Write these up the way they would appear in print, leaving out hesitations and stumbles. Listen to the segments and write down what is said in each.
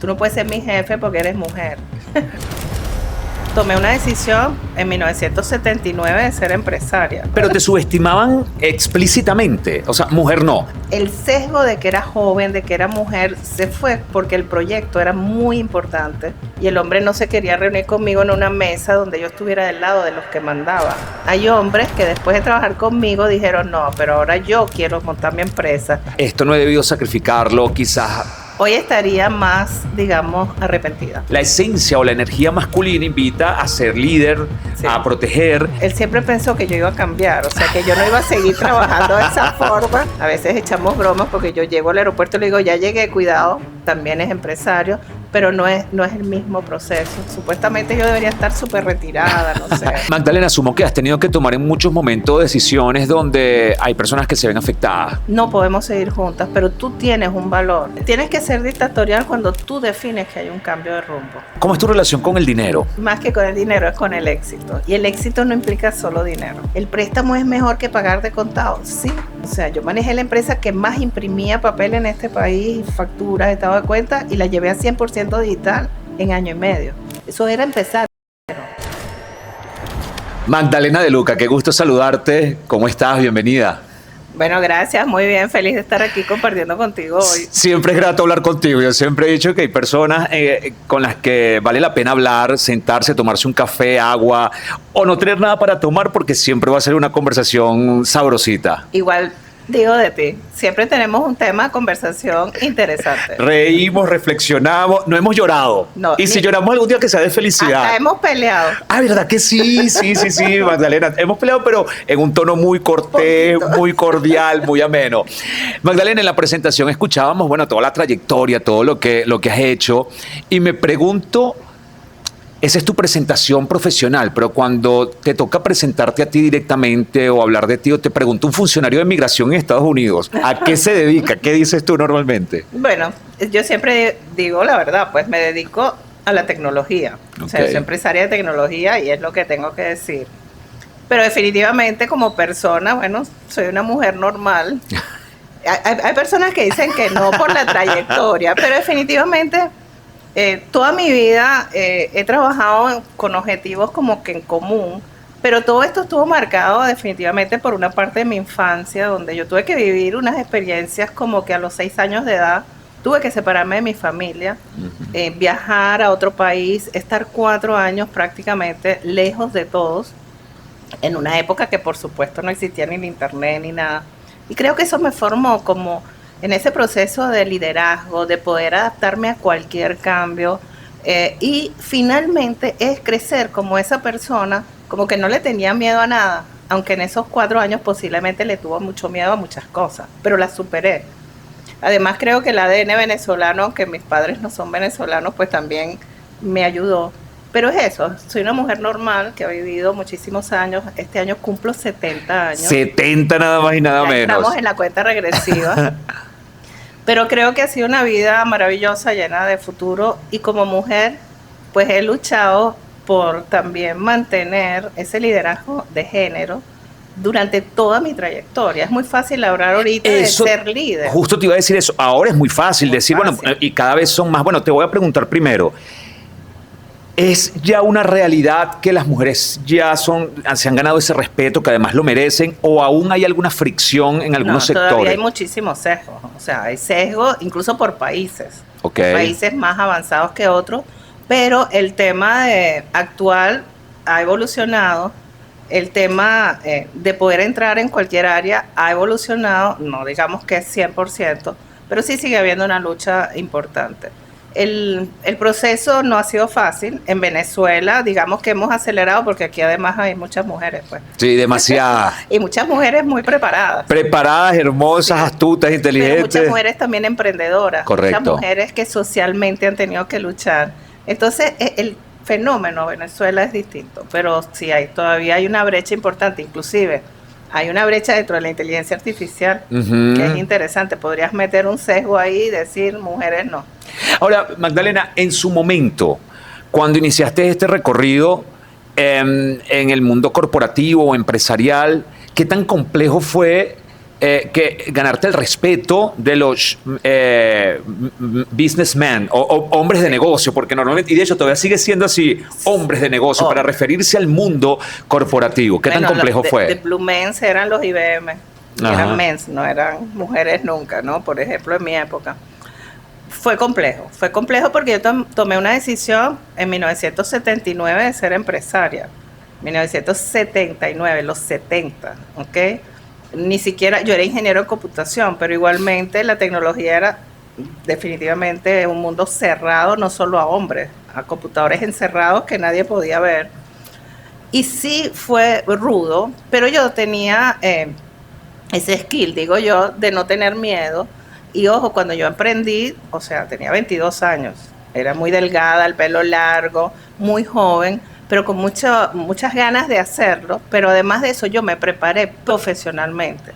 tú no puedes ser mi jefe porque eres mujer. Tomé una decisión en 1979 de ser empresaria. Pero te subestimaban explícitamente, o sea, mujer no. El sesgo de que era joven, de que era mujer, se fue porque el proyecto era muy importante y el hombre no se quería reunir conmigo en una mesa donde yo estuviera del lado de los que mandaba. Hay hombres que después de trabajar conmigo dijeron, no, pero ahora yo quiero montar mi empresa. Esto no he debido sacrificarlo, quizás. Hoy estaría más, digamos, arrepentida. La esencia o la energía masculina invita a ser líder, Sí. a proteger. Él siempre pensó que yo iba a cambiar, o sea, que yo no iba a seguir trabajando de esa forma. A veces echamos bromas porque yo llego al aeropuerto y le digo, ya llegué, cuidado, también es empresario, pero no es el mismo proceso. Supuestamente yo debería estar súper retirada, no sé. Magdalena, asumo que has tenido que tomar en muchos momentos decisiones donde hay personas que se ven afectadas. No podemos seguir juntas, pero tú tienes un valor. Tienes que ser dictatorial cuando tú defines que hay un cambio de rumbo. ¿Cómo es tu relación con el dinero? Más que con el dinero, es con el éxito. Y el éxito no implica solo dinero. ¿El préstamo es mejor que pagar de contado? Sí. O sea, yo manejé la empresa que más imprimía papel en este país, facturas, estado de cuenta, y la llevé a 100% digital en año y medio. Eso era empezar. Magdalena de Luca, qué gusto saludarte. ¿Cómo estás? Bienvenida. Bueno, gracias, muy bien, feliz de estar aquí compartiendo contigo hoy. Siempre es grato hablar contigo. Yo siempre he dicho que hay personas con las que vale la pena hablar, sentarse, tomarse un café, agua o no tener nada para tomar porque siempre va a ser una conversación sabrosita. Igual digo de ti, siempre tenemos un tema de conversación interesante. Reímos, reflexionamos, no hemos llorado. No, y si lloramos algún día que sea de felicidad. Hasta hemos peleado. Ah, ¿verdad que sí? Sí, Magdalena. Hemos peleado, pero en un tono muy cortés, muy cordial, muy ameno. Magdalena, en la presentación escuchábamos, bueno, toda la trayectoria, todo lo que has hecho. Y me pregunto, esa es tu presentación profesional, pero cuando te toca presentarte a ti directamente o hablar de ti, o te pregunta un funcionario de migración en Estados Unidos, ¿a qué se dedica? ¿Qué dices tú normalmente? Bueno, yo siempre digo la verdad, pues me dedico a la tecnología. O sea, soy empresaria de tecnología y es lo que tengo que decir. Pero definitivamente como persona, bueno, soy una mujer normal. Hay personas que dicen que no por la trayectoria, pero definitivamente toda mi vida he trabajado con objetivos como que en común, pero todo esto estuvo marcado definitivamente por una parte de mi infancia donde yo tuve que vivir unas experiencias como que a los 6 años de edad tuve que separarme de mi familia, viajar a otro país, estar 4 años prácticamente lejos de todos, en una época que por supuesto no existía ni el internet ni nada. Y creo que eso me formó como en ese proceso de liderazgo, de poder adaptarme a cualquier cambio y finalmente es crecer como esa persona, como que no le tenía miedo a nada, aunque en esos 4 años posiblemente le tuvo mucho miedo a muchas cosas, pero las superé. Además creo que el ADN venezolano, aunque mis padres no son venezolanos, pues también me ayudó. Pero es eso, soy una mujer normal que ha vivido muchísimos años. Este año cumplo 70 años. 70 nada más y nada Ya menos. estamos en la cuenta regresiva. Pero creo que ha sido una vida maravillosa, llena de futuro. Y como mujer, pues he luchado por también mantener ese liderazgo de género durante toda mi trayectoria. Es muy fácil hablar ahorita de ser líder. Justo te iba a decir eso. Ahora es muy fácil decir, bueno, y cada vez son más. Bueno, te voy a preguntar primero. ¿Es ya una realidad que las mujeres ya se han ganado ese respeto, que además lo merecen, o aún hay alguna fricción en algunos sectores? Todavía hay muchísimos sesgos. O sea, hay sesgos incluso por países. Okay. Países más avanzados que otros, pero el tema actual ha evolucionado. El tema de poder entrar en cualquier área ha evolucionado, no digamos que es 100%, pero sí sigue habiendo una lucha importante. El proceso no ha sido fácil. En Venezuela, digamos que hemos acelerado porque aquí además hay muchas mujeres, pues. Sí, demasiadas. Y muchas mujeres muy preparadas. Preparadas, hermosas, sí, astutas, inteligentes. Pero muchas mujeres también emprendedoras. Correcto. Muchas mujeres que socialmente han tenido que luchar. Entonces, el fenómeno Venezuela es distinto, pero sí todavía hay una brecha importante, inclusive hay una brecha dentro de la inteligencia artificial, que es interesante. Podrías meter un sesgo ahí y decir mujeres no. Ahora, Magdalena, en su momento, cuando iniciaste este recorrido en el mundo corporativo o empresarial, ¿qué tan complejo fue que ganarte el respeto de los businessmen o hombres de negocio, porque normalmente, y de hecho todavía sigue siendo así, hombres de negocio, para referirse al mundo corporativo. ¿Qué tan complejo fue? De Blue Men's eran los IBM, Ajá. eran men's, no eran mujeres nunca, ¿no? Por ejemplo, en mi época. Fue complejo porque yo tomé una decisión en 1979 de ser empresaria. 1979, los 70, ¿ok? Ni siquiera, yo era ingeniero de computación, pero igualmente la tecnología era definitivamente un mundo cerrado, no solo a hombres, a computadores encerrados que nadie podía ver. Y sí fue rudo, pero yo tenía ese skill, digo yo, de no tener miedo. Y ojo, cuando yo emprendí, o sea, tenía 22 años, era muy delgada, el pelo largo, muy joven, pero con muchas ganas de hacerlo. Pero además de eso, yo me preparé profesionalmente.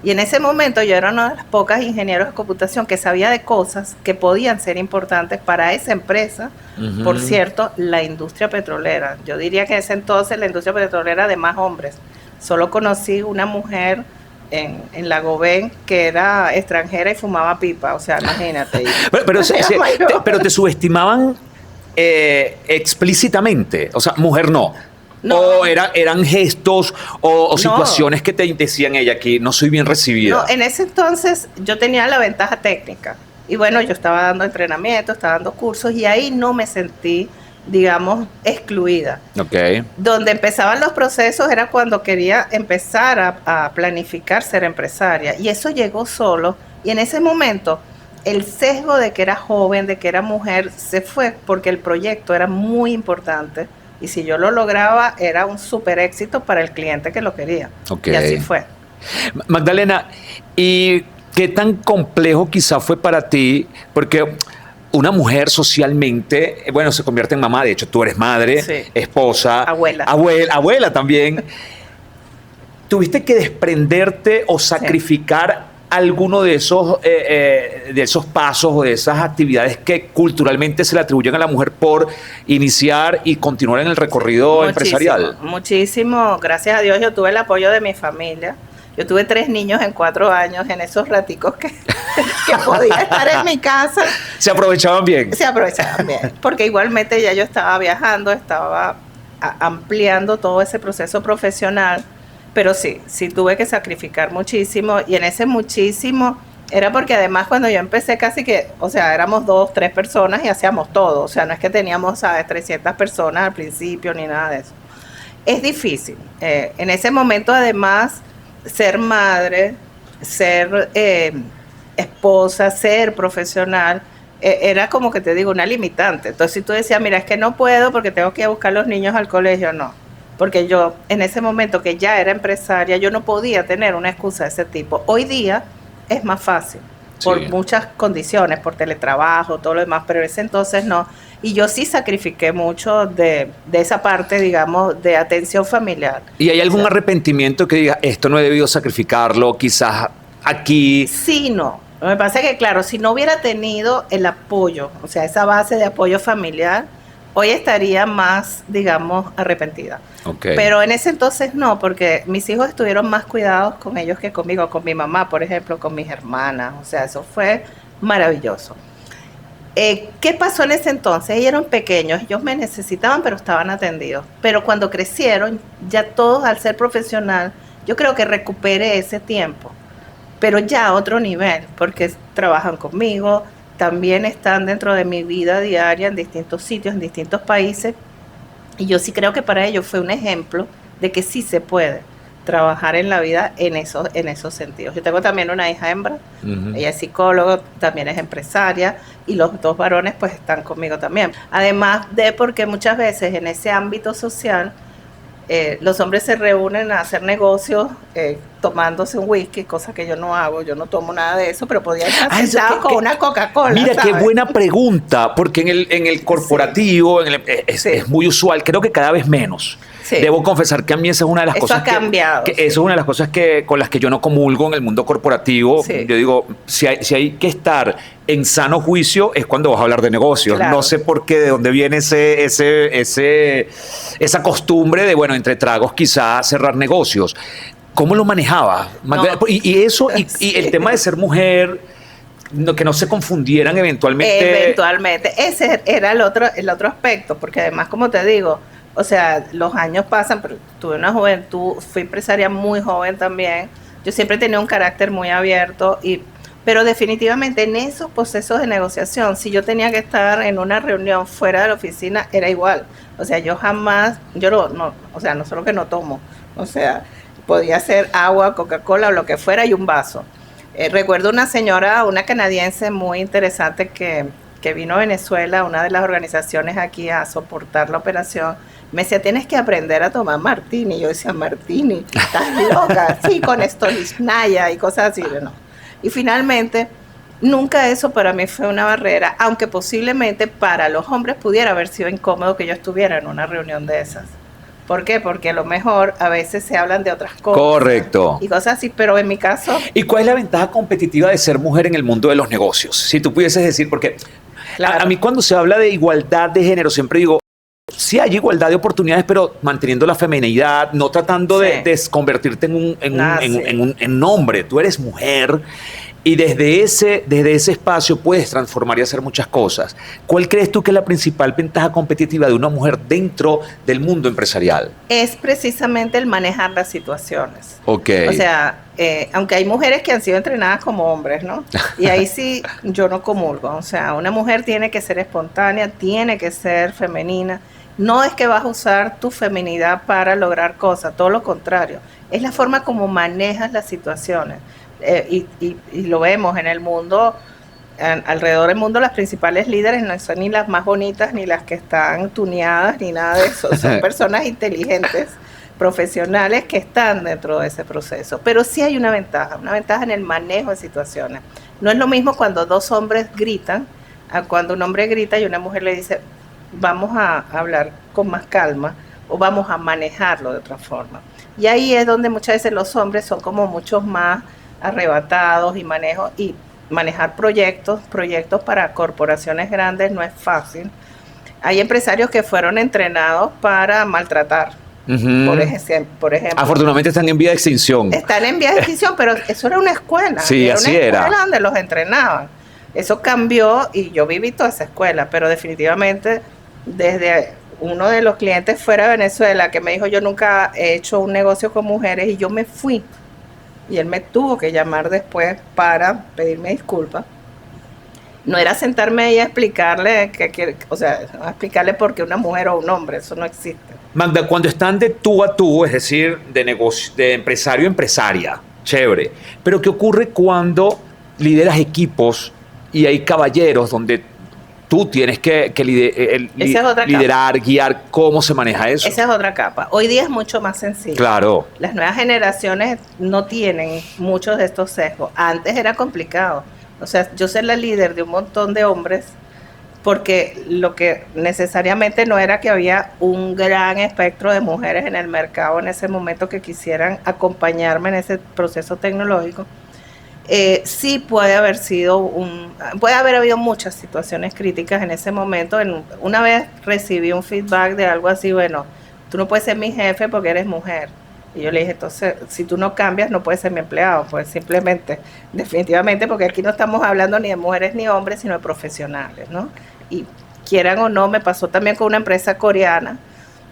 Y en ese momento yo era una de las pocas ingenieros de computación que sabía de cosas que podían ser importantes para esa empresa. Uh-huh. Por cierto, la industria petrolera. Yo diría que en ese entonces la industria petrolera de más hombres. Solo conocí una mujer en la Gobén que era extranjera y fumaba pipa, o sea, imagínate. Pero te subestimaban explícitamente, o sea, mujer no. O eran gestos o situaciones que te decían ella aquí, no soy bien recibida. No, en ese entonces yo tenía la ventaja técnica. Y bueno, yo estaba dando entrenamiento, estaba dando cursos y ahí no me sentí, digamos, excluida. Okay. Donde empezaban los procesos era cuando quería empezar a planificar ser empresaria. Y eso llegó solo. Y en ese momento, el sesgo de que era joven, de que era mujer, se fue porque el proyecto era muy importante. Y si yo lo lograba, era un súper éxito para el cliente que lo quería. Okay. Y así fue. Magdalena, ¿y qué tan complejo quizá fue para ti? Porque una mujer socialmente, bueno, se convierte en mamá. De hecho, tú eres madre, sí, esposa, abuela también. ¿Tuviste que desprenderte o sacrificar alguno de esos pasos o de esas actividades que culturalmente se le atribuyen a la mujer por iniciar y continuar en el recorrido empresarial? Muchísimo. Gracias a Dios yo tuve el apoyo de mi familia. Yo tuve 3 niños en 4 años en esos raticos que podía estar en mi casa. ¿Se aprovechaban bien? Se aprovechaban bien, porque igualmente ya yo estaba viajando, estaba ampliando todo ese proceso profesional, pero sí tuve que sacrificar muchísimo, y en ese muchísimo era porque además cuando yo empecé casi que, o sea, éramos 2, 3 personas y hacíamos todo, o sea, no es que teníamos, ¿sabes?, 300 personas al principio ni nada de eso. Es difícil. En ese momento además, ser madre, ser esposa, ser profesional, era como que te digo, una limitante. Entonces si tú decías, mira, es que no puedo porque tengo que buscar a los niños al colegio, no. Porque yo en ese momento que ya era empresaria, yo no podía tener una excusa de ese tipo. Hoy día es más fácil, por muchas condiciones, por teletrabajo, todo lo demás, pero ese entonces no. Y yo sí sacrifiqué mucho de esa parte, digamos, de atención familiar. ¿Y hay algún arrepentimiento que diga, esto no he debido sacrificarlo, quizás aquí? Sí, no. Lo que pasa es que, claro, si no hubiera tenido el apoyo, o sea, esa base de apoyo familiar, hoy estaría más, digamos, arrepentida. Okay. Pero en ese entonces no, porque mis hijos estuvieron más cuidados con ellos que conmigo, con mi mamá, por ejemplo, con mis hermanas. O sea, eso fue maravilloso. ¿Qué pasó en ese entonces? Ellos eran pequeños, ellos me necesitaban, pero estaban atendidos. Pero cuando crecieron, ya todos al ser profesional, yo creo que recuperé ese tiempo, pero ya a otro nivel, porque trabajan conmigo, también están dentro de mi vida diaria en distintos sitios, en distintos países, y yo sí creo que para ellos fue un ejemplo de que sí se puede trabajar en la vida en esos sentidos. Yo tengo también una hija hembra, ella es psicóloga, también es empresaria, y los 2 varones pues están conmigo también. Además de porque muchas veces en ese ámbito social los hombres se reúnen a hacer negocios tomándose un whisky, cosa que yo no hago, yo no tomo nada de eso, pero podía estar sentado con una Coca-Cola. Mira, ¿sabes? qué buena pregunta, porque en el corporativo es muy usual, creo que cada vez menos. Sí. Debo confesar que a mí esa es una de las cosas que ha cambiado. Eso es una de las cosas con las que yo no comulgo en el mundo corporativo. Sí. Yo digo, si hay que estar en sano juicio es cuando vas a hablar de negocios. Claro. No sé por qué, de dónde viene esa costumbre de, bueno, entre tragos quizá cerrar negocios. ¿Cómo lo manejabas? No. Y eso, y Sí. el tema de ser mujer, que no se confundieran eventualmente. Eventualmente, ese era el otro aspecto, porque además, como te digo, o sea, los años pasan, pero tuve una juventud, fui empresaria muy joven también. Yo siempre tenía un carácter muy abierto, pero definitivamente en esos procesos de negociación, si yo tenía que estar en una reunión fuera de la oficina, era igual. O sea, yo jamás, o sea, no solo que no tomo, o sea, podía ser agua, Coca-Cola o lo que fuera y un vaso. Recuerdo una señora, una canadiense muy interesante que vino a Venezuela, una de las organizaciones aquí a soportar la operación. Me decía, tienes que aprender a tomar martini. Yo decía, martini, estás loca. Sí, con stolichnaya y cosas así. No. Y finalmente, nunca eso para mí fue una barrera, aunque posiblemente para los hombres pudiera haber sido incómodo que yo estuviera en una reunión de esas. ¿Por qué? Porque a lo mejor a veces se hablan de otras cosas. Correcto. Y cosas así, pero en mi caso... ¿Y cuál es la ventaja competitiva de ser mujer en el mundo de los negocios? Si tú pudieses decir, porque Claro. a mí cuando se habla de igualdad de género, siempre digo, sí hay igualdad de oportunidades, pero manteniendo la feminidad, no tratando Sí. de convertirte Sí. en hombre. Tú eres mujer y desde ese espacio puedes transformar y hacer muchas cosas. ¿Cuál crees tú que es la principal ventaja competitiva de una mujer dentro del mundo empresarial? Es precisamente el manejar las situaciones. Ok. O sea, aunque hay mujeres que han sido entrenadas como hombres, ¿no? Y ahí sí yo no comulgo. O sea, una mujer tiene que ser espontánea, tiene que ser femenina. No es que vas a usar tu feminidad para lograr cosas, todo lo contrario. Es la forma como manejas las situaciones. Y lo vemos en el mundo, alrededor del mundo, las principales líderes no son ni las más bonitas, ni las que están tuneadas, ni nada de eso. Son personas inteligentes, profesionales que están dentro de ese proceso. Pero sí hay una ventaja en el manejo de situaciones. No es lo mismo cuando dos hombres gritan, a cuando un hombre grita y una mujer le dice, vamos a hablar con más calma o vamos a manejarlo de otra forma. Y ahí es donde muchas veces los hombres son como muchos más arrebatados y manejar proyectos para corporaciones grandes no es fácil. Hay empresarios que fueron entrenados para maltratar, por ejemplo. Afortunadamente están en vía de extinción. Están en vía de extinción, pero eso era una escuela. Sí, así una era. escuela donde los entrenaban. Eso cambió y yo viví toda esa escuela, pero definitivamente desde uno de los clientes fuera de Venezuela que me dijo, yo nunca he hecho un negocio con mujeres y yo me fui. Y él me tuvo que llamar después para pedirme disculpas. No era sentarme ahí a explicarle, o sea, a explicarle por qué una mujer o un hombre, eso no existe. Magda, cuando están de tú a tú, es decir, de negocio, de empresario a empresaria, chévere. Pero ¿qué ocurre cuando lideras equipos y hay caballeros donde tú tienes que Esa es otra liderar, guiar? ¿Cómo se maneja eso? Esa es otra capa. Hoy día es mucho más sencillo. Claro. Las nuevas generaciones no tienen muchos de estos sesgos. Antes era complicado. O sea, yo ser la líder de un montón de hombres, porque lo que necesariamente no era que había un gran espectro de mujeres en el mercado en ese momento que quisieran acompañarme en ese proceso tecnológico. Sí puede haber habido muchas situaciones críticas en ese momento. Una vez recibí un feedback de algo así, bueno, tú no puedes ser mi jefe porque eres mujer. Y yo le dije, entonces, si tú no cambias, no puedes ser mi empleado. Pues simplemente, definitivamente, porque aquí no estamos hablando ni de mujeres ni hombres, sino de profesionales, ¿no? Y quieran o no, me pasó también con una empresa coreana,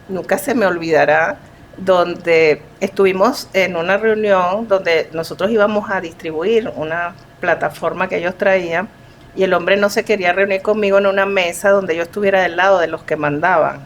nunca se me olvidará, donde estuvimos en una reunión donde nosotros íbamos a distribuir una plataforma que ellos traían y el hombre no se quería reunir conmigo en una mesa donde yo estuviera del lado de los que mandaban,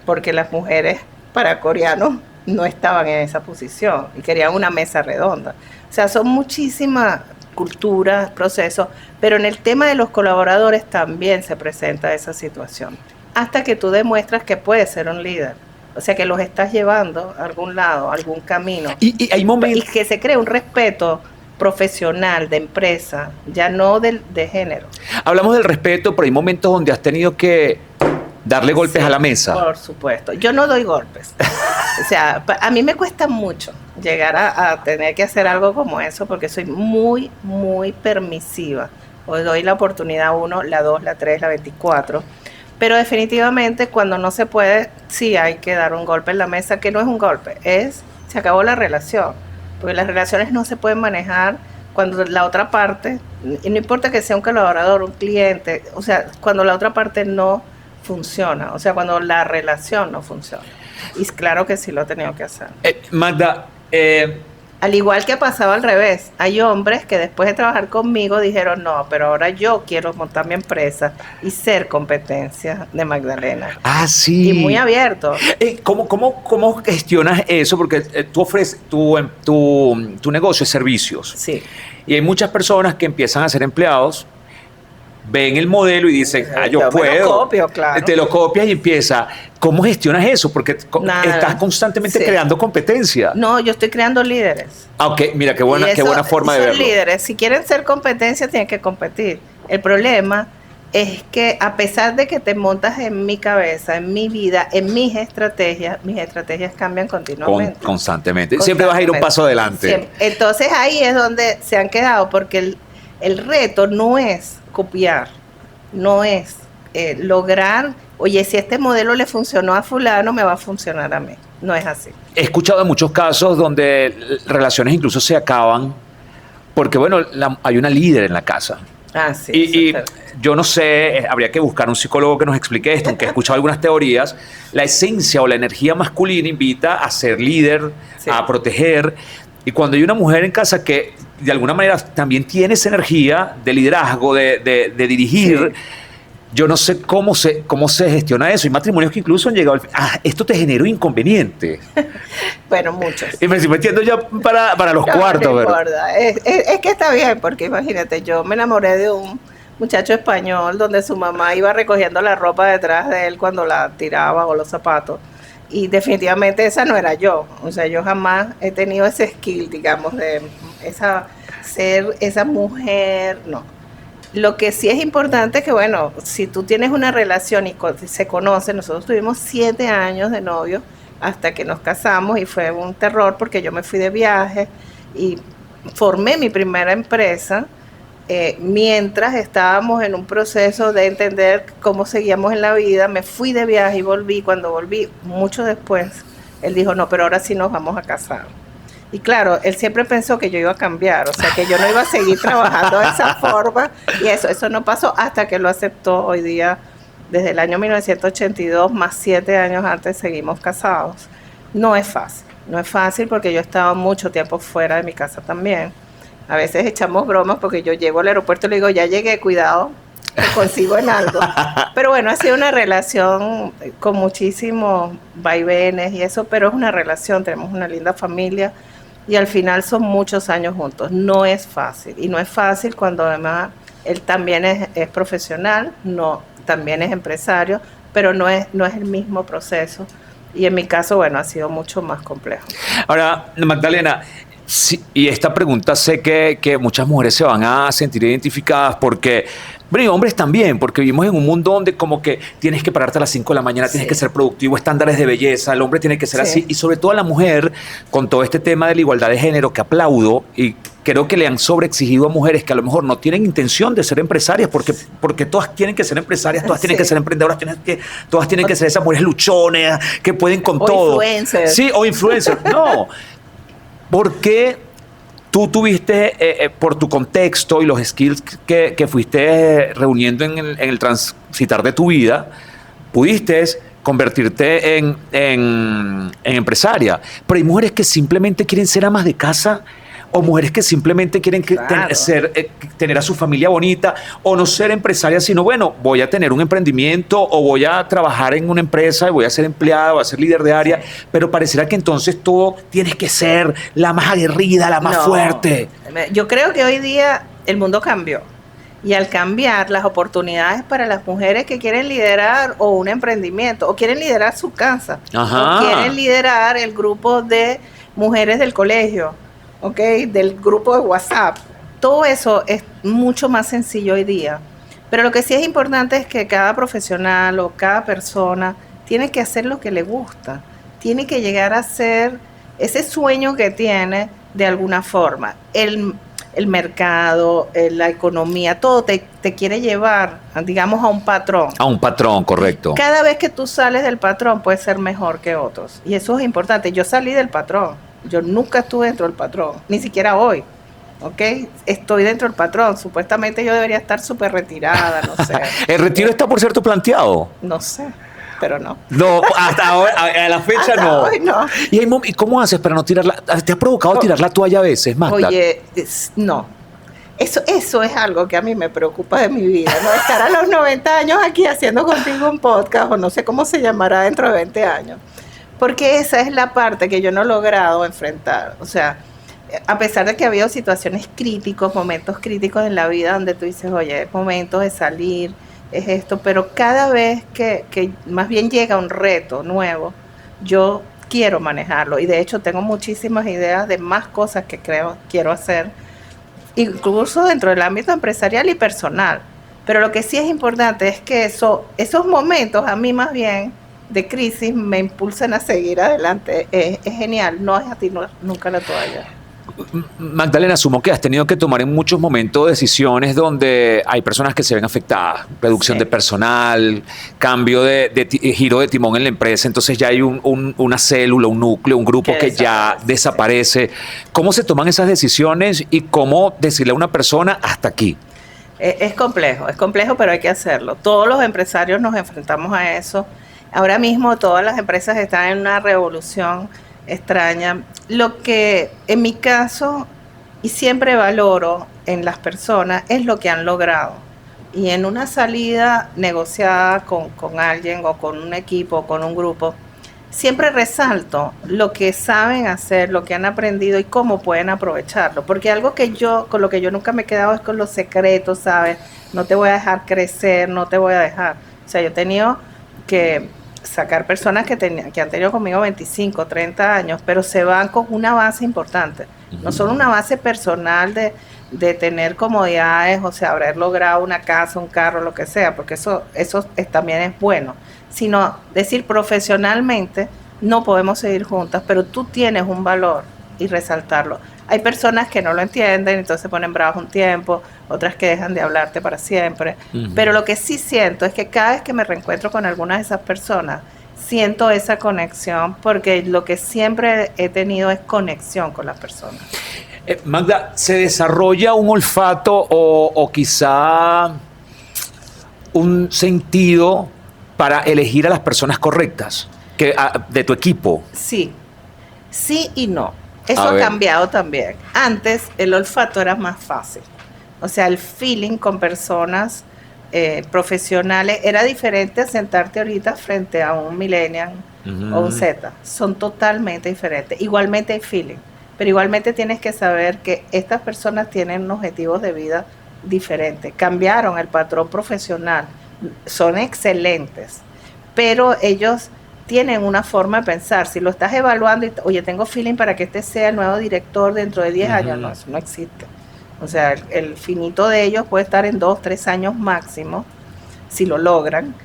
porque las mujeres para coreanos no estaban en esa posición y querían una mesa redonda. O sea, son muchísimas culturas, procesos, pero en el tema de los colaboradores también se presenta esa situación, hasta que tú demuestras que puedes ser un líder. O sea, que los estás llevando a algún lado, a algún camino. Y hay momentos... Y que se cree un respeto profesional, de empresa, ya no de género. Hablamos del respeto, pero hay momentos donde has tenido que darle golpes Sí, a la mesa. Por supuesto. Yo no doy golpes. O sea, a mí me cuesta mucho llegar a tener que hacer algo como eso porque soy muy, muy permisiva. Hoy doy la oportunidad 1, la 2, la 3, la 24. Pero definitivamente cuando no se puede, sí hay que dar un golpe en la mesa, que no es un golpe, se acabó la relación. porque las relaciones no se pueden manejar cuando la otra parte, y no importa que sea un colaborador, un cliente, o sea, cuando la otra parte no funciona, o sea, cuando la relación no funciona. Y claro que sí lo he tenido que hacer. Magda, al igual que pasaba al revés, hay hombres que después de trabajar conmigo dijeron, no, pero ahora yo quiero montar mi empresa y ser competencia de Magdalena. Ah, sí. Y muy abierto. ¿Cómo gestionas eso? Porque tú ofreces, tu negocio es servicios. Sí. Y hay muchas personas que empiezan a ser empleados, ven el modelo y dicen, yo puedo. Me lo copio, claro. Te lo copias y empieza. ¿Cómo gestionas eso? Porque estás constantemente creando competencia. No, yo estoy creando líderes. Ah, ok, mira, qué buena forma de verlo. Son líderes. Si quieren ser competencia, tienen que competir. El problema es que a pesar de que te montas en mi cabeza, en mi vida, en mis estrategias cambian continuamente. Constantemente. Siempre vas a ir un paso adelante. Siempre. Entonces ahí es donde se han quedado, porque el reto no es copiar, no es lograr, oye, si este modelo le funcionó a fulano, me va a funcionar a mí. No es así. He escuchado de muchos casos donde relaciones incluso se acaban porque, bueno, hay una líder en la casa. Ah, sí. Y yo no sé, habría que buscar un psicólogo que nos explique esto, aunque he escuchado algunas teorías. La esencia o la energía masculina invita a ser líder, sí, a proteger. Y cuando hay una mujer en casa que de alguna manera también tiene esa energía de liderazgo, de dirigir, sí, yo no sé cómo se gestiona eso. Hay matrimonios que incluso han llegado esto te generó inconveniente. Bueno, muchos. Y me estoy metiendo ya para los cuartos. No importa. Es que está bien, porque imagínate, yo me enamoré de un muchacho español donde su mamá iba recogiendo la ropa detrás de él cuando la tiraba o los zapatos. Y definitivamente esa no era yo. O sea, yo jamás he tenido ese skill, digamos, de ser esa mujer, no. Lo que sí es importante es que, bueno, si tú tienes una relación y se conoce, nosotros tuvimos 7 años de novio hasta que nos casamos y fue un terror porque yo me fui de viaje y formé mi primera empresa mientras estábamos en un proceso de entender cómo seguíamos en la vida. Me fui de viaje y volví. Cuando volví, mucho después, él dijo, no, pero ahora sí nos vamos a casar. Y claro, él siempre pensó que yo iba a cambiar, o sea, que yo no iba a seguir trabajando de esa forma. Y eso no pasó hasta que lo aceptó hoy día. Desde el año 1982, más 7 años antes, seguimos casados. No es fácil porque yo he estado mucho tiempo fuera de mi casa también. A veces echamos bromas porque yo llego al aeropuerto y le digo, ya llegué, cuidado, te consigo en algo. Pero bueno, ha sido una relación con muchísimos vaivenes y eso, pero es una relación, tenemos una linda familia. Y al final son muchos años juntos. No es fácil. Y no es fácil cuando además él también es profesional, también es empresario, pero no es el mismo proceso. Y en mi caso, bueno, ha sido mucho más complejo. Ahora, Magdalena, sí, y esta pregunta sé que muchas mujeres se van a sentir identificadas porque, bueno, y hombres también, porque vivimos en un mundo donde como que tienes que pararte a las 5 de la mañana, sí, tienes que ser productivo, estándares de belleza, el hombre tiene que ser así, y sobre todo la mujer, con todo este tema de la igualdad de género que aplaudo, y creo que le han sobreexigido a mujeres que a lo mejor no tienen intención de ser empresarias, porque todas tienen que ser empresarias, todas tienen que ser emprendedoras, todas tienen que ser esas mujeres luchones, que pueden con todo. Influencers. Sí, o influencers. No. ¿Por qué tú tuviste, por tu contexto y los skills que fuiste reuniendo en el transitar de tu vida, pudiste convertirte en empresaria? Pero hay mujeres que simplemente quieren ser amas de casa, o mujeres que simplemente quieren tener a su familia bonita, o no ser empresarias, sino, bueno, voy a tener un emprendimiento o voy a trabajar en una empresa y voy a ser empleada, voy a ser líder de área, pero pareciera que entonces todo tienes que ser la más aguerrida, la más fuerte. Yo creo que hoy día el mundo cambió. Y al cambiar, las oportunidades para las mujeres que quieren liderar o un emprendimiento, o quieren liderar su casa, o quieren liderar el grupo de mujeres del colegio, del grupo de WhatsApp. Todo eso es mucho más sencillo hoy día. Pero lo que sí es importante es que cada profesional o cada persona tiene que hacer lo que le gusta. Tiene que llegar a ser ese sueño que tiene de alguna forma. El mercado, la economía, todo te quiere llevar, digamos, a un patrón. A un patrón, correcto. Cada vez que tú sales del patrón puedes ser mejor que otros. Y eso es importante. Yo salí del patrón. Yo nunca estuve dentro del patrón, ni siquiera hoy. ¿Ok? Estoy dentro del patrón. Supuestamente yo debería estar súper retirada, no sé. ¿El retiro está, por cierto, planteado? No sé, pero no. No, hasta ahora, a la fecha Hasta no. hoy no. ¿Y cómo haces para no tirarla? ¿Te ha provocado tirar la toalla a veces, Magda? Oye, no. Eso es algo que a mí me preocupa de mi vida, ¿no? Estar a los 90 años aquí haciendo contigo un podcast, o no sé cómo se llamará dentro de 20 años. Porque esa es la parte que yo no he logrado enfrentar. O sea, a pesar de que ha habido situaciones críticos, momentos críticos en la vida donde tú dices, oye, es momento de salir, es esto, pero cada vez que más bien llega un reto nuevo, yo quiero manejarlo y de hecho tengo muchísimas ideas de más cosas que quiero hacer, incluso dentro del ámbito empresarial y personal. Pero lo que sí es importante es que esos momentos a mí más bien de crisis me impulsan a seguir adelante. Es genial, no es a ti nunca la toalla. Magdalena, asumo que has tenido que tomar en muchos momentos decisiones donde hay personas que se ven afectadas, reducción de personal, cambio de giro de timón en la empresa, entonces ya hay una célula, un núcleo, un grupo que ya desaparece. ¿Cómo se toman esas decisiones y cómo decirle a una persona hasta aquí? Es complejo, pero hay que hacerlo. Todos los empresarios nos enfrentamos a eso. Ahora mismo todas las empresas están en una revolución extraña. Lo que en mi caso, y siempre valoro en las personas, es lo que han logrado. Y en una salida negociada con alguien o con un equipo o con un grupo, siempre resalto lo que saben hacer, lo que han aprendido y cómo pueden aprovecharlo. Porque algo con lo que yo nunca me he quedado es con los secretos, ¿sabes? No te voy a dejar crecer, no te voy a dejar. O sea, yo he tenido que sacar personas que han tenido conmigo 25, 30 años, pero se van con una base importante. No solo una base personal de tener comodidades, o sea, haber logrado una casa, un carro, lo que sea, porque eso también es bueno, sino decir profesionalmente, no podemos seguir juntas, pero tú tienes un valor y resaltarlo. Hay personas que no lo entienden, entonces se ponen bravas un tiempo, otras que dejan de hablarte para siempre. Pero lo que sí siento es que cada vez que me reencuentro con algunas de esas personas, siento esa conexión, porque lo que siempre he tenido es conexión con las personas. Magda, ¿se desarrolla un olfato o quizá un sentido para elegir a las personas correctas de tu equipo? Sí y no. Eso ha cambiado también. Antes el olfato era más fácil. O sea, el feeling con personas profesionales era diferente a sentarte ahorita frente a un millennial o un Z. Son totalmente diferentes. Igualmente hay feeling, pero igualmente tienes que saber que estas personas tienen objetivos de vida diferentes. Cambiaron el patrón profesional. Son excelentes, pero ellos tienen una forma de pensar. Si lo estás evaluando y, oye, tengo feeling para que este sea el nuevo director dentro de 10 años, no, eso no existe. O sea, el finito de ellos puede estar en 2, 3 años máximo, si lo logran,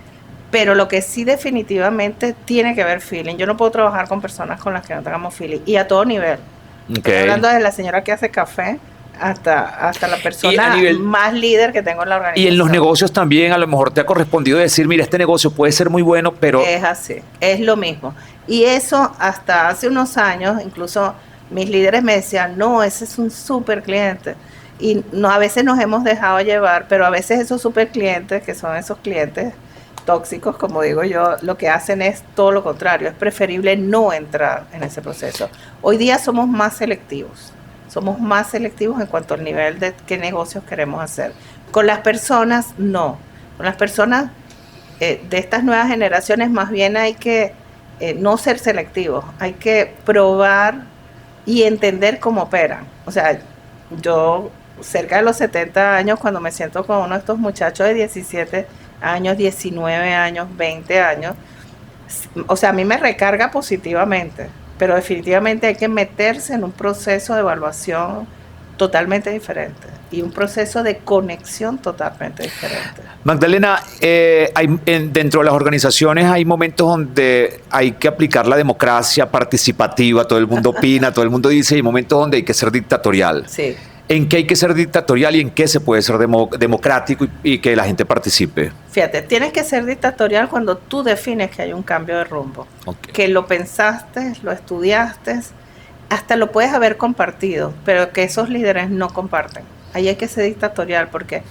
pero lo que sí definitivamente tiene que ver feeling. Yo no puedo trabajar con personas con las que no tengamos feeling, y a todo nivel. Estoy hablando de la señora que hace café hasta la persona más líder que tengo en la organización. Y en los negocios también a lo mejor te ha correspondido decir, mira, este negocio puede ser muy bueno, pero... Es así, es lo mismo. Y eso hasta hace unos años, incluso mis líderes me decían, no, ese es un súper cliente. Y no, a veces nos hemos dejado llevar, pero a veces esos súper clientes, que son esos clientes tóxicos, como digo yo, lo que hacen es todo lo contrario. Es preferible no entrar en ese proceso. Hoy día somos más selectivos. Somos más selectivos en cuanto al nivel de qué negocios queremos hacer. Con las personas, no. Con las personas de estas nuevas generaciones, más bien hay que no ser selectivos. Hay que probar y entender cómo operan. O sea, yo cerca de los 70 años, cuando me siento con uno de estos muchachos de 17 años, 19 años, 20 años, o sea, a mí me recarga positivamente. Pero definitivamente hay que meterse en un proceso de evaluación totalmente diferente y un proceso de conexión totalmente diferente. Magdalena, dentro de las organizaciones hay momentos donde hay que aplicar la democracia participativa, todo el mundo opina, todo el mundo dice, y momentos donde hay que ser dictatorial. Sí. ¿En qué hay que ser dictatorial y en qué se puede ser democrático y que la gente participe? Fíjate, tienes que ser dictatorial cuando tú defines que hay un cambio de rumbo, que lo pensaste, lo estudiaste hasta lo puedes haber compartido, pero que esos líderes no comparten. Ahí hay que ser dictatorial porque,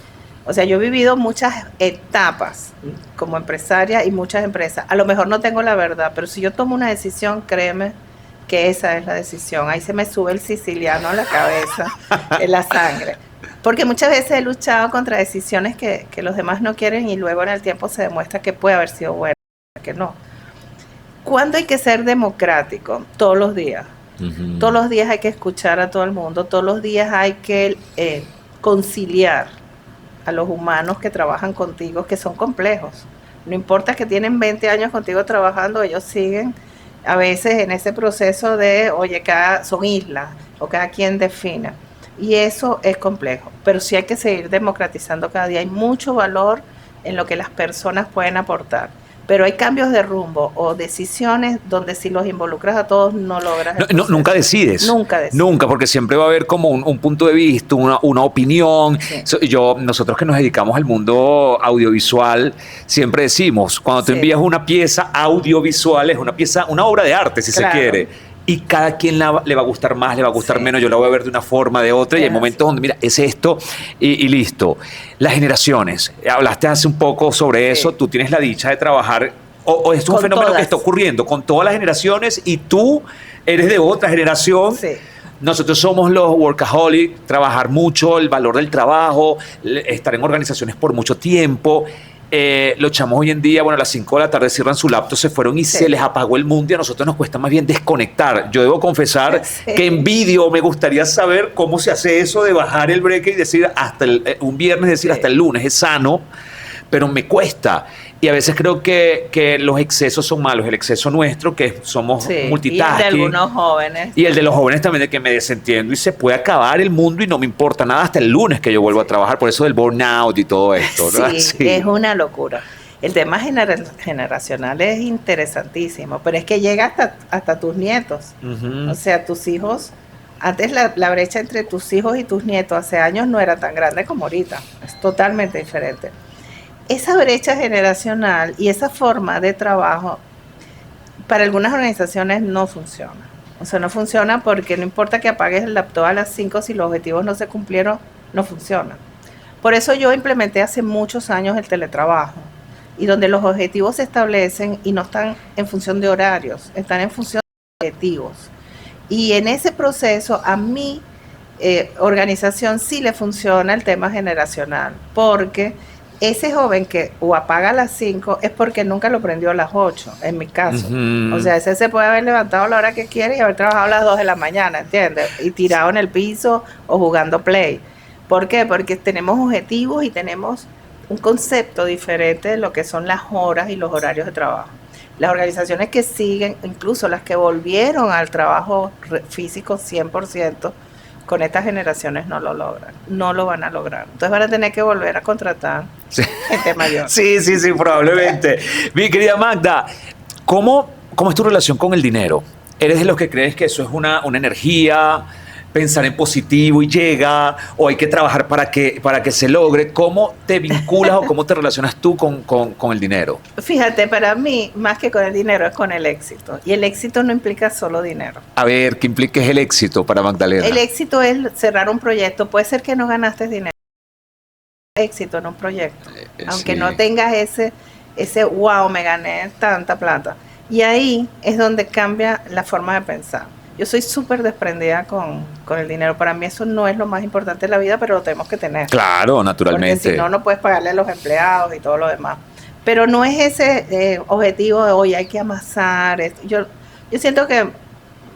o sea, yo he vivido muchas etapas como empresaria y muchas empresas. A lo mejor no tengo la verdad, pero si yo tomo una decisión, créeme que esa es la decisión. Ahí se me sube el siciliano a la cabeza, en la sangre. Porque muchas veces he luchado contra decisiones que los demás no quieren y luego en el tiempo se demuestra que puede haber sido buena, que no. ¿Cuándo hay que ser democrático? Todos los días. Uh-huh. Todos los días hay que escuchar a todo el mundo, todos los días hay que conciliar a los humanos que trabajan contigo, que son complejos. No importa que tienen 20 años contigo trabajando, ellos siguen a veces en ese proceso de, oye, son islas, o cada quien defina. Y eso es complejo, pero sí hay que seguir democratizando cada día. Hay mucho valor en lo que las personas pueden aportar. Pero hay cambios de rumbo o decisiones donde si los involucras a todos no logras. Nunca decides. Nunca, porque siempre va a haber como un punto de vista, una opinión. Sí. Nosotros que nos dedicamos al mundo audiovisual, siempre decimos, cuando tú envías una pieza audiovisual, es una obra de arte, si se quiere. Y cada quien le va a gustar más, le va a gustar menos, yo la voy a ver de una forma, de otra, y hay momentos donde, mira, es esto y listo. Las generaciones, hablaste hace un poco sobre eso, tú tienes la dicha de trabajar, o es un fenómeno que está ocurriendo con todas las generaciones y tú eres de otra generación. Sí. Nosotros somos los workaholics, trabajar mucho, el valor del trabajo, estar en organizaciones por mucho tiempo. Los chamos hoy en día, bueno, a las 5 de la tarde cierran su laptop, se fueron y se les apagó el mundo y a nosotros nos cuesta más bien desconectar. Yo debo confesar que envidio, me gustaría saber cómo se hace eso de bajar el break y decir hasta un viernes, decir hasta el lunes, es sano, pero me cuesta. Y a veces creo que los excesos son malos. El exceso nuestro, que somos multitasking. Y el de algunos jóvenes. Y el de los jóvenes también, de que me desentiendo y se puede acabar el mundo y no me importa nada hasta el lunes que yo vuelvo a trabajar. Por eso del burnout y todo esto, ¿no? Sí, es una locura. El tema generacional es interesantísimo, pero es que llega hasta tus nietos. Uh-huh. O sea, tus hijos... Antes la brecha entre tus hijos y tus nietos hace años no era tan grande como ahorita. Es totalmente diferente. Esa brecha generacional y esa forma de trabajo para algunas organizaciones no funciona. O sea, no funciona porque no importa que apagues el laptop a las 5, si los objetivos no se cumplieron, no funciona. Por eso yo implementé hace muchos años el teletrabajo, y donde los objetivos se establecen y no están en función de horarios, están en función de objetivos. Y en ese proceso a mi organización sí le funciona el tema generacional, porque ese joven que o apaga a las 5 es porque nunca lo prendió a las 8, en mi caso. Uh-huh. O sea, ese se puede haber levantado a la hora que quiere y haber trabajado a las 2 de la mañana, ¿entiendes? Y tirado en el piso o jugando play. ¿Por qué? Porque tenemos objetivos y tenemos un concepto diferente de lo que son las horas y los horarios de trabajo. Las organizaciones que siguen, incluso las que volvieron al trabajo físico 100%, con estas generaciones no lo logran, no lo van a lograr. Entonces van a tener que volver a contratar gente mayor. Sí, probablemente. Mi querida Magda, ¿cómo es tu relación con el dinero? ¿Eres de los que crees que eso es una energía, pensar en positivo y llega, o hay que trabajar para que se logre? ¿Cómo te vinculas o cómo te relacionas tú con el dinero? Fíjate, para mí, más que con el dinero, es con el éxito. Y el éxito no implica solo dinero. A ver, ¿qué implica el éxito para Magdalena? El éxito es cerrar un proyecto. Puede ser que no ganaste dinero. Éxito en un proyecto. Aunque no tengas ese wow, me gané tanta plata. Y ahí es donde cambia la forma de pensar. Yo soy súper desprendida con el dinero. Para mí eso no es lo más importante de la vida, pero lo tenemos que tener. Claro, naturalmente. Porque si no, no puedes pagarle a los empleados y todo lo demás. Pero no es ese objetivo de hoy hay que amasar. Yo siento que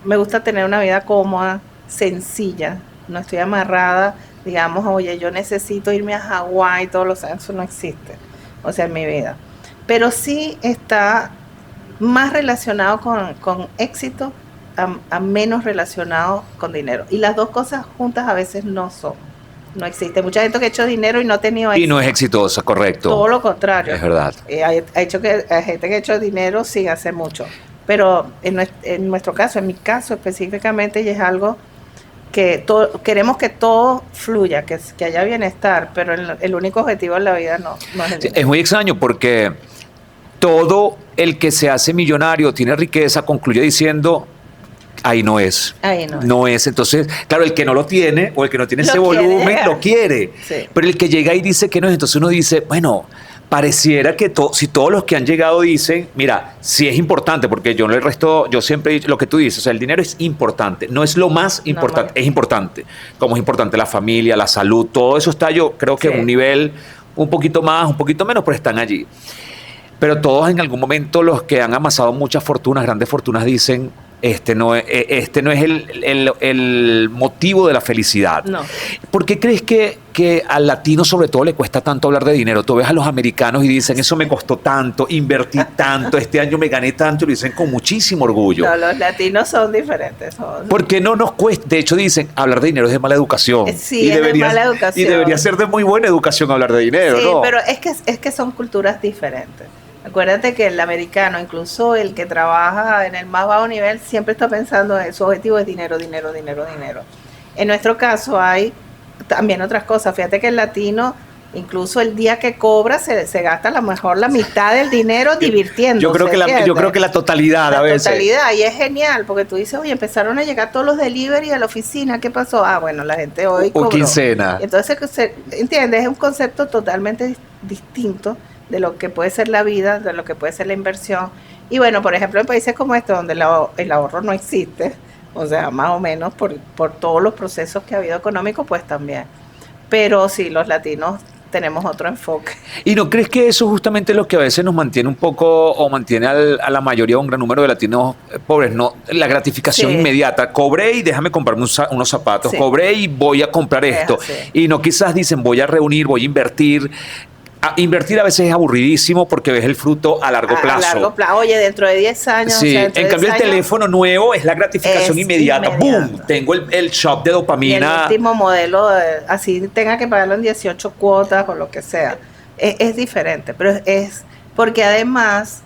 me gusta tener una vida cómoda, sencilla. No estoy amarrada, digamos, oye, yo necesito irme a Hawái todos los años. Eso no existe, o sea, en mi vida. Pero sí está más relacionado con éxito, a menos relacionado con dinero. Y las dos cosas juntas a veces no existe. Mucha gente que ha hecho dinero y no ha tenido éxito. Y no es exitosa, correcto. Todo lo contrario. Es verdad. Hay gente que ha hecho dinero sin hacer mucho. Pero en nuestro caso, en mi caso específicamente, y es algo que queremos que todo fluya, que haya bienestar, pero el único objetivo en la vida no es el dinero. Es muy extraño porque todo el que se hace millonario, tiene riqueza, concluye diciendo... ahí no es. Ahí no es. No es. Entonces, claro, el que no lo tiene o el que no tiene ese Lo quiere volumen, llegar. lo quiere. Sí. Pero el que llega y dice que no es, entonces uno dice, bueno, pareciera que si todos los que han llegado dicen, mira, sí es importante, porque yo no el resto, yo siempre he dicho lo que tú dices, o sea, el dinero es importante, no es lo más importante, es importante, como es importante la familia, la salud, todo eso está yo creo que Sí. en un nivel un poquito más, un poquito menos, pero están allí. Pero todos en algún momento los que han amasado muchas fortunas, grandes fortunas, dicen, este no es el motivo de la felicidad. No. ¿Por qué crees que al latino sobre todo le cuesta tanto hablar de dinero? Tú ves a los americanos y dicen, eso me costó tanto, invertí tanto, este año me gané tanto, y lo dicen con muchísimo orgullo. No, los latinos son diferentes. ¿Por qué no nos cuesta? De hecho dicen, hablar de dinero es de mala educación. Sí, es de mala educación. Y debería ser de muy buena educación hablar de dinero, Sí, ¿no? pero es que son culturas diferentes. Acuérdate que el americano, incluso el que trabaja en el más bajo nivel, siempre está pensando en su objetivo es dinero, dinero, dinero, dinero. En nuestro caso hay también otras cosas. Fíjate que el latino, incluso el día que cobra, se gasta a lo mejor la mitad del dinero divirtiéndose. Yo creo que la totalidad a veces. La totalidad, y es genial, porque tú dices, oye, empezaron a llegar todos los delivery a la oficina, ¿qué pasó? Ah, bueno, la gente hoy O cobró. quincena. Entonces, ¿entiendes? Es un concepto totalmente distinto de lo que puede ser la vida, de lo que puede ser la inversión. Y bueno, por ejemplo, en países como este, donde el ahorro no existe, o sea, más o menos por todos los procesos que ha habido económicos, pues también. Pero sí, los latinos tenemos otro enfoque. ¿Y no crees que eso justamente es lo que a veces nos mantiene un poco, o mantiene a la mayoría, un gran número de latinos pobres, no? La gratificación Sí. inmediata. Cobré y déjame comprarme unos zapatos. Sí. Cobré y voy a comprar esto. así. Y no quizás dicen, voy a reunir, voy a invertir. Invertir a veces es aburridísimo porque ves el fruto a largo plazo. A largo plazo. Oye, dentro de 10 años. Sí, o sea, dentro en de cambio 10 el años, teléfono nuevo es la gratificación es inmediata. inmediata. ¡Boom! Tengo el shop de y el dopamina. último modelo, así tenga que pagarlo en 18 cuotas o lo que sea. Es diferente, pero es porque además,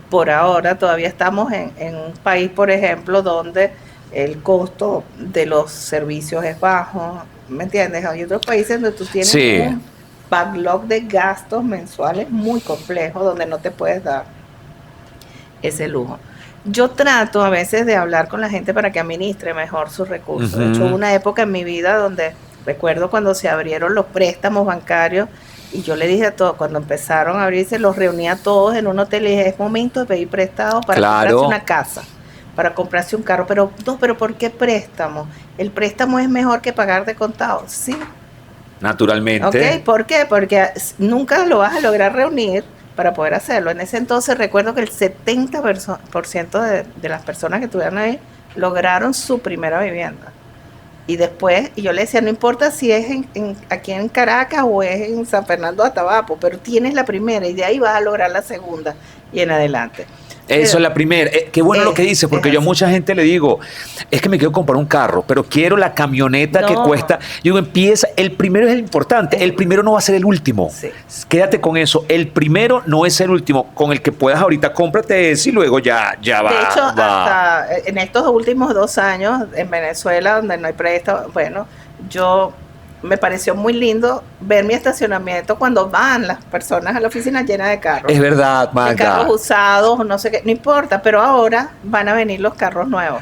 por ahora, todavía estamos en un país, por ejemplo, donde el costo de los servicios es bajo, ¿me entiendes? Hay otros países donde tú tienes Sí. un backlog de gastos mensuales muy complejo, donde no te puedes dar ese lujo. Yo trato a veces de hablar con la gente para que administre mejor sus recursos. De hecho, Ujú. hubo una época en mi vida donde recuerdo cuando se abrieron los préstamos bancarios y yo le dije a todos, cuando empezaron a abrirse, los reunía a todos en un hotel y dije, es momento de pedir prestado para Claro. comprarse una casa, para comprarse un carro. Pero no, pero ¿por qué préstamo? El préstamo es mejor que pagar de contado. Sí. Naturalmente. ¿Ok? ¿Por qué? Porque nunca lo vas a lograr reunir para poder hacerlo. En ese entonces recuerdo que el 70% de las personas que estuvieron ahí lograron su primera vivienda. Y después, y yo le decía, no importa si es aquí en Caracas o es en San Fernando de Atabapo, pero tienes la primera y de ahí vas a lograr la segunda y en adelante. Eso es la primera. Qué bueno lo que dices, porque es yo a así. mucha gente le digo, es que me quiero comprar un carro, pero quiero la camioneta que No. cuesta. Yo digo, empieza, el primero es el importante, el primero no va a ser el último. Sí. Quédate con eso, el primero no es el último, con el que puedas ahorita, cómprate ese y luego ya va. De hecho, va. hasta en estos últimos 2 años en Venezuela, donde no hay préstamo, bueno, me pareció muy lindo ver mi estacionamiento cuando van las personas a la oficina llena de carros. Es verdad, De Magda. carros usados, no sé qué, no importa, pero ahora van a venir los carros nuevos.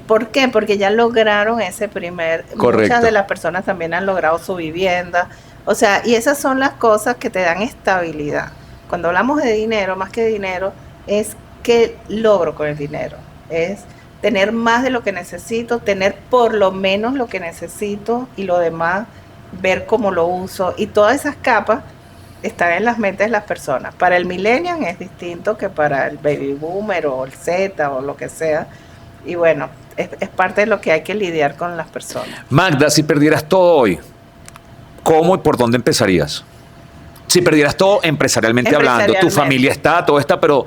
¿Por qué? Porque ya lograron ese primer. Correcto. Muchas de las personas también han logrado su vivienda. O sea, y esas son las cosas que te dan estabilidad. Cuando hablamos de dinero, más que dinero, es qué logro con el dinero. Es tener más de lo que necesito, tener por lo menos lo que necesito y lo demás, ver cómo lo uso. Y todas esas capas están en las mentes de las personas. Para el millennial es distinto que para el baby boomer o el Z o lo que sea. Y bueno, es parte de lo que hay que lidiar con las personas. Magda, si perdieras todo hoy, ¿cómo y por dónde empezarías? Si perdieras todo empresarialmente hablando, tu Empresarialmente. familia está, todo está, pero,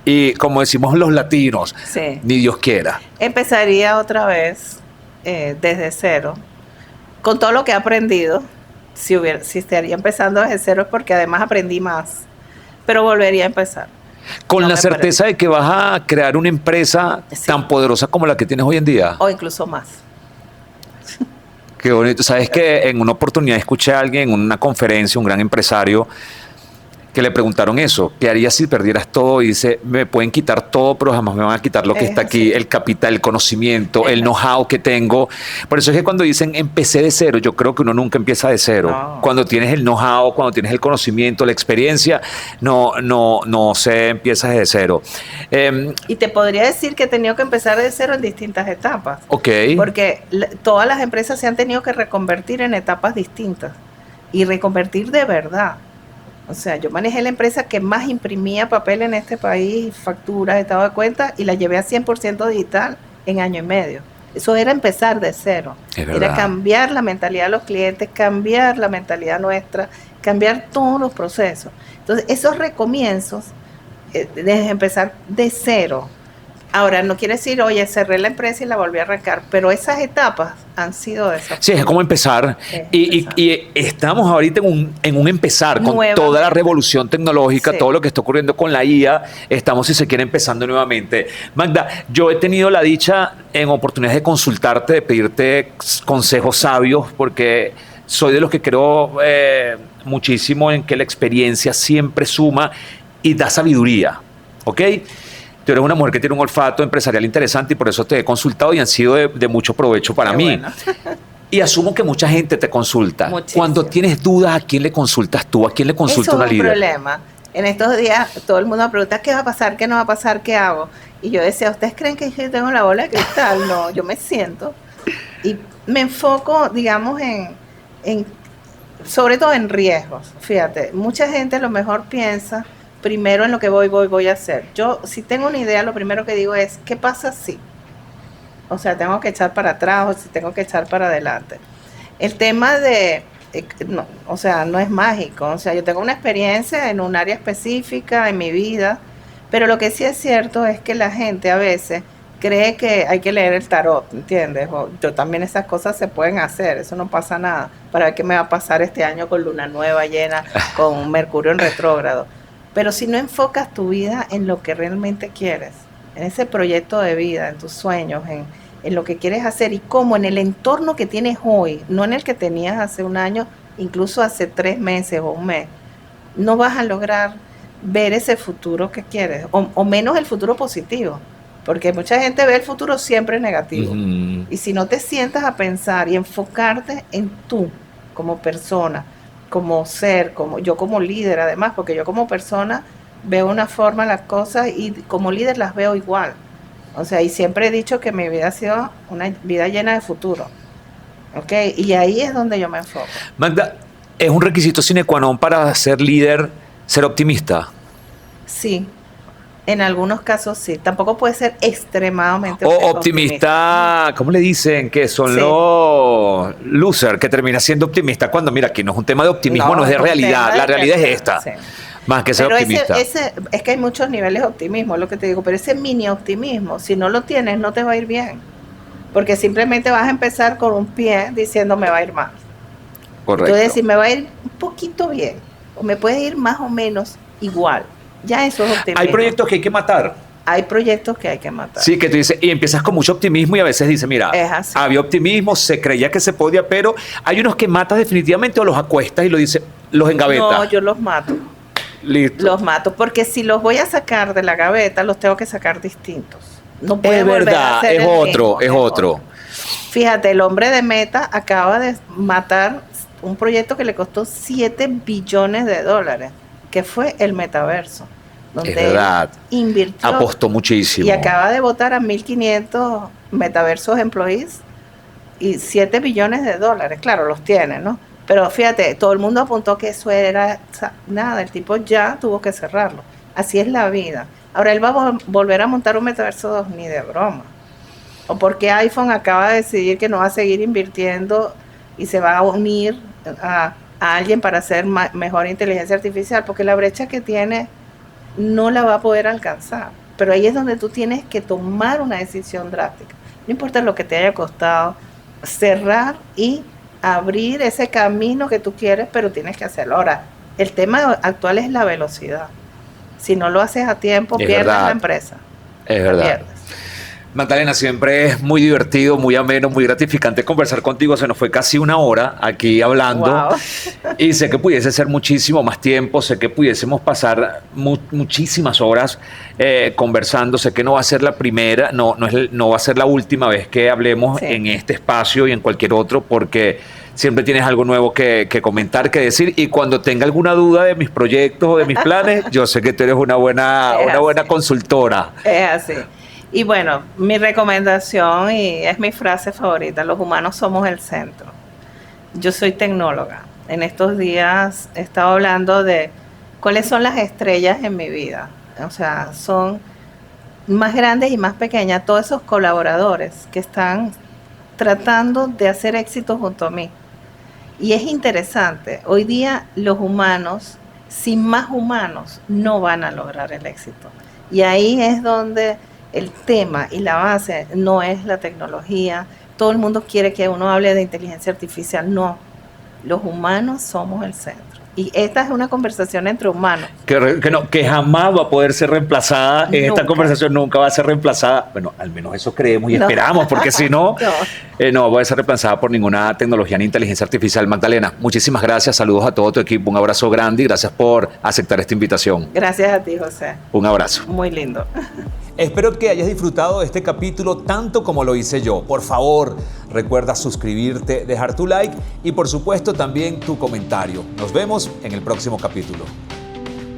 y como decimos los latinos, Sí. ni Dios quiera. Empezaría otra vez desde cero, con todo lo que he aprendido. Si estaría empezando desde cero es porque además aprendí más, pero volvería a empezar. Con No la me certeza de que vas a crear una empresa Sí. tan poderosa como la que tienes hoy en día. O incluso más. Qué bonito. Sabes que en una oportunidad escuché a alguien en una conferencia, un gran empresario, que le preguntaron eso, ¿qué harías si perdieras todo? Y dice, me pueden quitar todo, pero jamás me van a quitar lo que está aquí, el capital, el conocimiento, el know-how que tengo. Por eso es que cuando dicen empecé de cero, yo creo que uno nunca empieza de cero. No. Cuando tienes el know-how, cuando tienes el conocimiento, la experiencia, no se empieza de cero. Y te podría decir que he tenido que empezar de cero en distintas etapas. Ok. Porque todas las empresas se han tenido que reconvertir en etapas distintas y reconvertir de verdad. O sea, yo manejé la empresa que más imprimía papel en este país, facturas, estado de cuenta, y la llevé a 100% digital en año y medio. Eso era empezar de cero. Era cambiar la mentalidad de los clientes, cambiar la mentalidad nuestra, cambiar todos los procesos. Entonces, esos recomienzos, desde empezar de cero. Ahora, no quiere decir, oye, cerré la empresa y la volví a arrancar, pero esas etapas han sido esas. Sí, es como empezar. Y estamos ahorita en un empezar con toda la revolución tecnológica, todo lo que está ocurriendo con la IA. Estamos, si se quiere, empezando nuevamente. Magda, yo he tenido la dicha en oportunidades de consultarte, de pedirte consejos sabios, porque soy de los que creo muchísimo en que la experiencia siempre suma y da sabiduría, ¿ok? Tú eres una mujer que tiene un olfato empresarial interesante y por eso te he consultado y han sido de mucho provecho para mí. Bueno. Y asumo que mucha gente te consulta. Muchísimo. Cuando tienes dudas, ¿a quién le consultas tú? ¿A quién le consulta una líder? Eso es un problema. En estos días todo el mundo me pregunta, ¿qué va a pasar? ¿Qué no va a pasar? ¿Qué hago? Y yo decía, ¿ustedes creen que yo tengo la bola de cristal? No, yo me siento y me enfoco, digamos, sobre todo en riesgos. Fíjate, mucha gente a lo mejor piensa primero en lo que voy a hacer. Yo, si tengo una idea, lo primero que digo es, ¿qué pasa si? O sea, tengo que echar para atrás o si tengo que echar para adelante. El tema no es mágico. O sea, yo tengo una experiencia en un área específica en mi vida, pero lo que sí es cierto es que la gente a veces cree que hay que leer el tarot, ¿entiendes? Yo también esas cosas se pueden hacer, eso no pasa nada. Para ver qué me va a pasar este año con luna nueva llena, con Mercurio en retrógrado. Pero si no enfocas tu vida en lo que realmente quieres, en ese proyecto de vida, en tus sueños, en lo que quieres hacer y cómo en el entorno que tienes hoy, no en el que tenías hace un año, incluso hace 3 meses o un mes, no vas a lograr ver ese futuro que quieres, o menos el futuro positivo, porque mucha gente ve el futuro siempre negativo. Uh-huh. Y si no te sientas a pensar y enfocarte en tú como persona, como ser, como líder además, porque yo como persona veo una forma las cosas y como líder las veo igual. O sea, y siempre he dicho que mi vida ha sido una vida llena de futuro. ¿Ok? Y ahí es donde yo me enfoco. Magda, ¿es un requisito sine qua non para ser líder ser optimista? Sí. En algunos casos sí. Tampoco puede ser extremadamente optimista. ¿Cómo le dicen? Que son los losers, que termina siendo optimista. Cuando, mira, aquí no es un tema de optimismo, no es de realidad. La realidad es esta. Sí. Más que ser optimista. Es que hay muchos niveles de optimismo, es lo que te digo. Pero ese mini optimismo, si no lo tienes, no te va a ir bien. Porque simplemente vas a empezar con un pie diciendo me va a ir mal. Correcto. Entonces, si me va a ir un poquito bien, o me puede ir más o menos igual. Ya eso es optimismo. Hay proyectos que hay que matar. Hay proyectos que hay que matar. Sí, que tú dices, y empiezas con mucho optimismo y a veces dices, mira, había optimismo, se creía que se podía, pero hay unos que matas definitivamente o los acuestas y los engavetas. No, yo los mato. Listo. Los mato, porque si los voy a sacar de la gaveta, los tengo que sacar distintos. No puedo es verdad, es otro. Fíjate, el hombre de Meta acaba de matar un proyecto que le costó $7 billones, que fue el metaverso, donde es verdad. Invirtió, apostó muchísimo. Y acaba de votar a 1.500 metaversos employees y $7 billones. Claro, los tiene, ¿no? Pero fíjate, todo el mundo apuntó que eso era nada, el tipo ya tuvo que cerrarlo. Así es la vida. Ahora él va a volver a montar un metaverso 2, ni de broma. O porque iPhone acaba de decidir que no va a seguir invirtiendo y se va a unir a alguien para hacer mejor inteligencia artificial, porque la brecha que tiene no la va a poder alcanzar. Pero ahí es donde tú tienes que tomar una decisión drástica. No importa lo que te haya costado, cerrar y abrir ese camino que tú quieres, pero tienes que hacerlo. Ahora, el tema actual es la velocidad. Si no lo haces a tiempo, pierdes la empresa. Es verdad. Magdalena, siempre es muy divertido, muy ameno, muy gratificante conversar contigo. Se nos fue casi una hora aquí hablando. Wow. Y sé que pudiese ser muchísimo más tiempo, sé que pudiésemos pasar muchísimas horas conversando. Sé que no va a ser la primera, no va a ser la última vez que hablemos en este espacio y en cualquier otro, porque siempre tienes algo nuevo que comentar, que decir. Y cuando tenga alguna duda de mis proyectos o de mis planes, yo sé que tú eres una buena consultora. Es así. Y bueno, mi recomendación, y es mi frase favorita: los humanos somos el centro. Yo soy tecnóloga. En estos días he estado hablando de cuáles son las estrellas en mi vida. O sea, son más grandes y más pequeñas, todos esos colaboradores que están tratando de hacer éxito junto a mí. Y es interesante, hoy día los humanos, sin más humanos, no van a lograr el éxito. Y ahí es donde el tema y la base no es la tecnología. Todo el mundo quiere que uno hable de inteligencia artificial. No, los humanos somos el centro. Y esta es una conversación entre humanos. Que jamás va a poder ser reemplazada. Nunca. Esta conversación nunca va a ser reemplazada. Bueno, al menos eso creemos y esperamos, porque si no, no va a ser reemplazada por ninguna tecnología ni inteligencia artificial. Magdalena, muchísimas gracias. Saludos a todo tu equipo. Un abrazo grande y gracias por aceptar esta invitación. Gracias a ti, José. Un abrazo. Muy lindo. Espero que hayas disfrutado de este capítulo tanto como lo hice yo. Por favor, recuerda suscribirte, dejar tu like y por supuesto también tu comentario. Nos vemos en el próximo capítulo.